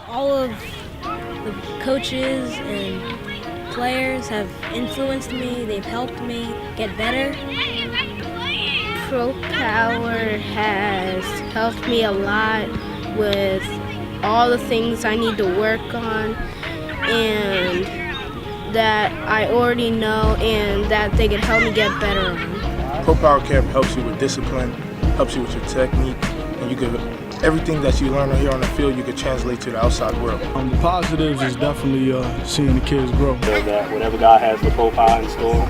All of the coaches and players have influenced me. They've helped me get better. Pro Power has helped me a lot with all the things I need to work on and that I already know and that they can help me get better on. Pro Power Camp helps you with discipline, helps you with your technique, and you can everything that you learn here on the field, you can translate to the outside world. The positives is definitely seeing the kids grow. That whatever God has for Pro Power in store,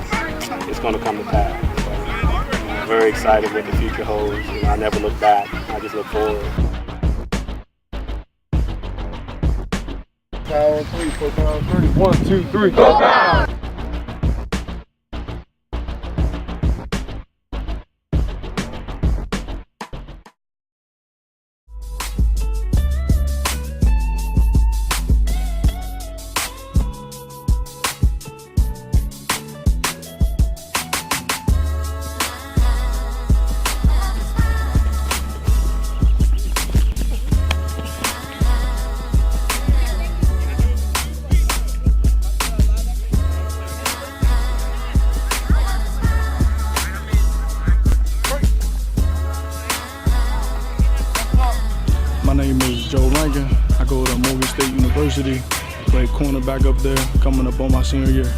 it's going to come to pass. So, I'm very excited what the future holds. I never look back. I just look forward. Power 3, Pro Power 3. 1, 2, 3. Go Power! My name is Joe Rankin. I go to Morgan State University. Play cornerback up there, coming up on my senior year. The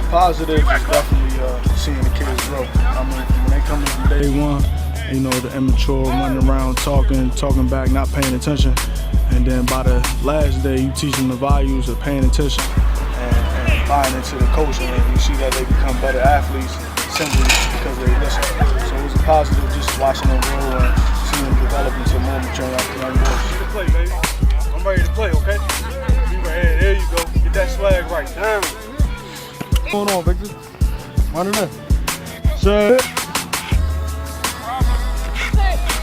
positive is definitely seeing the kids grow. I mean, when they come in from day one, you know, the immature running around, talking back, not paying attention. And then by the last day, you teach them the values of paying attention and buying into the coach, and you see that they become better athletes simply because they listen. So it was a positive just watching them grow and seeing them develop into more mature young boys. Ready to play, baby. I'm ready to play, okay? There you go. Get that swag right. Damn. What's going on, Victor? Run it in. Set.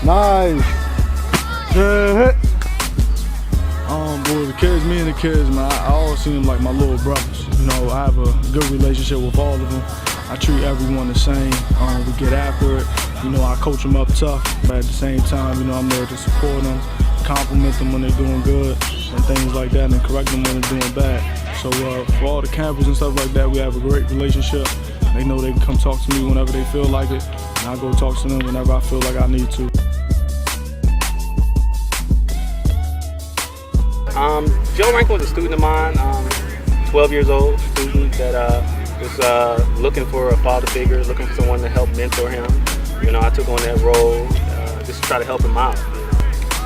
Nice. Set. Boy, the kids, me and the kids, man, I always see them like my little brothers. You know, I have a good relationship with all of them. I treat everyone the same. We get after it. You know, I coach them up tough, but at the same time, you know, I'm there to support them, compliment them when they're doing good and things like that, and correct them when they're doing bad. So for all the campers and stuff like that, we have a great relationship. They know they can come talk to me whenever they feel like it, and I go talk to them whenever I feel like I need to. Joe Rankin was a student of mine, 12 years old, student that was looking for a father figure, looking for someone to help mentor him. You know, I took on that role just to try to help him out. You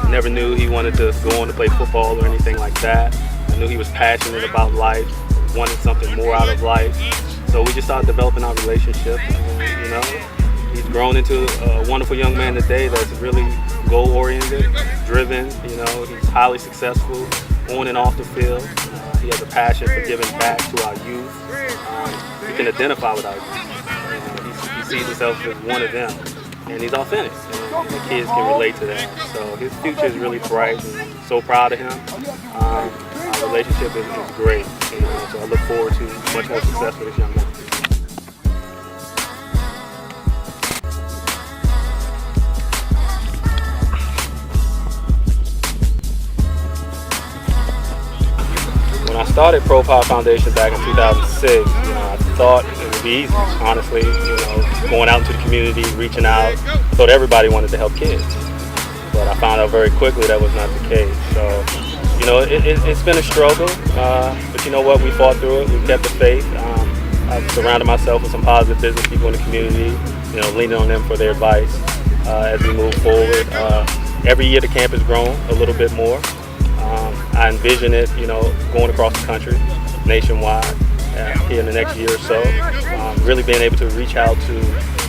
know. Never knew he wanted to go on to play football or anything like that. I knew he was passionate about life, wanted something more out of life. So we just started developing our relationship. And, you know, he's grown into a wonderful young man today that's really goal-oriented, driven. You know, he's highly successful on and off the field. He has a passion for giving back to our youth. He can identify with our youth. He sees himself as one of them, and he's authentic. And the kids can relate to that. So his future is really bright, and I'm so proud of him. Our relationship is great. You know, so I look forward to much more success for this young man. When I started Pro Power Foundation back in 2006, you know, I thought it would be easy, honestly, you know, going out into the community, reaching out. I thought everybody wanted to help kids. But I found out very quickly that was not the case. So, you know, it's been a struggle, but you know what, we fought through it, we kept the faith. I've surrounded myself with some positive business people in the community, you know, leaning on them for their advice as we move forward. Every year the camp has grown a little bit more. I envision it, you know, going across the country, nationwide, here in the next year or so. Really being able to reach out to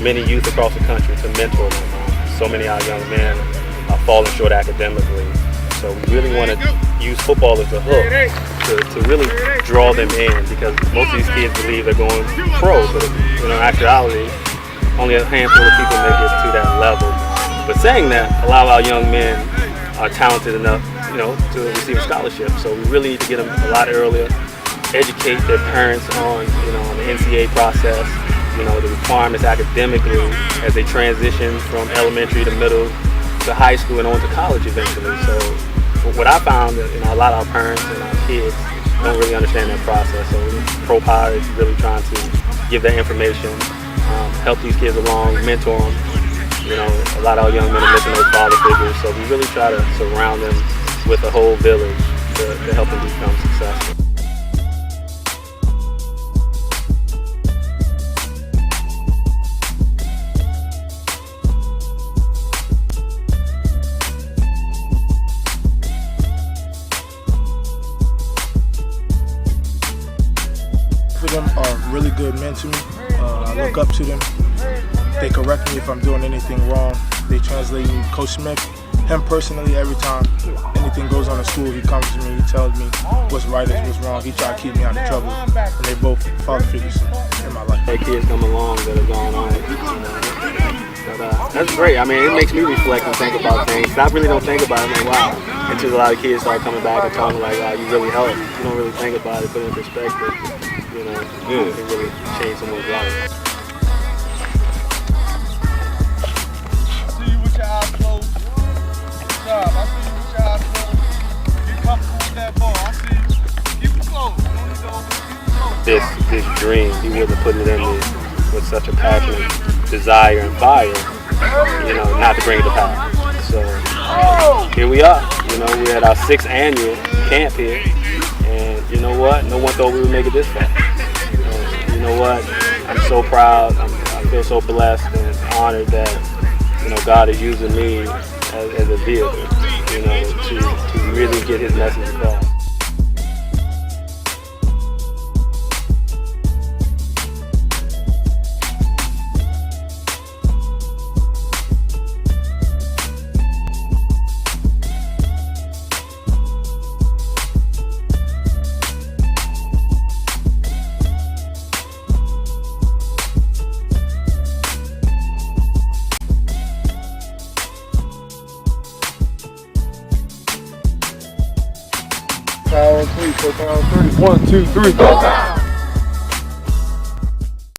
many youth across the country to mentor them. So many of our young men are falling short academically. So we really want to use football as a hook to really draw them in, because most of these kids believe they're going pro, but you know, in actuality, only a handful of people make it to that level. But saying that, a lot of our young men are talented enough, you know, to receive a scholarship. So we really need to get them a lot earlier, educate their parents on, on the NCAA process, the requirements academically as they transition from elementary to middle to high school and on to college eventually. So what I found that a lot of our parents and our kids don't really understand that process. So Pro Power is really trying to give that information, help these kids along, mentor them. A lot of our young men are missing those father figures, so we really try to surround them with a whole village to help them become successful. For them are really good men to me. I look up to them. They correct me if I'm doing anything wrong. They translate me. Coach Smith, him personally, every time anything goes on in school, he comes to me, he tells me what's right and what's wrong. He tries to keep me out of trouble. And they both father figures in my life. Hey, kids come along that are going on. But, that's great. I mean, it makes me reflect and think about things. I really don't think about it. I'm like, wow. Until a lot of kids start coming back and talking like, wow, you really helped. You don't really think about it, put it in perspective. It can really change someone's life. This dream, he wasn't putting it in me with such a passionate desire and fire, not to bring it to pass. So here we are. We're at our 6th annual camp here, and you know what? No one thought we would make it this far. You know what? I'm so proud. I feel so blessed and honored that God is using me as a vehicle, to really get His message across. Power 3, 4 power 3. 1, 2, 3.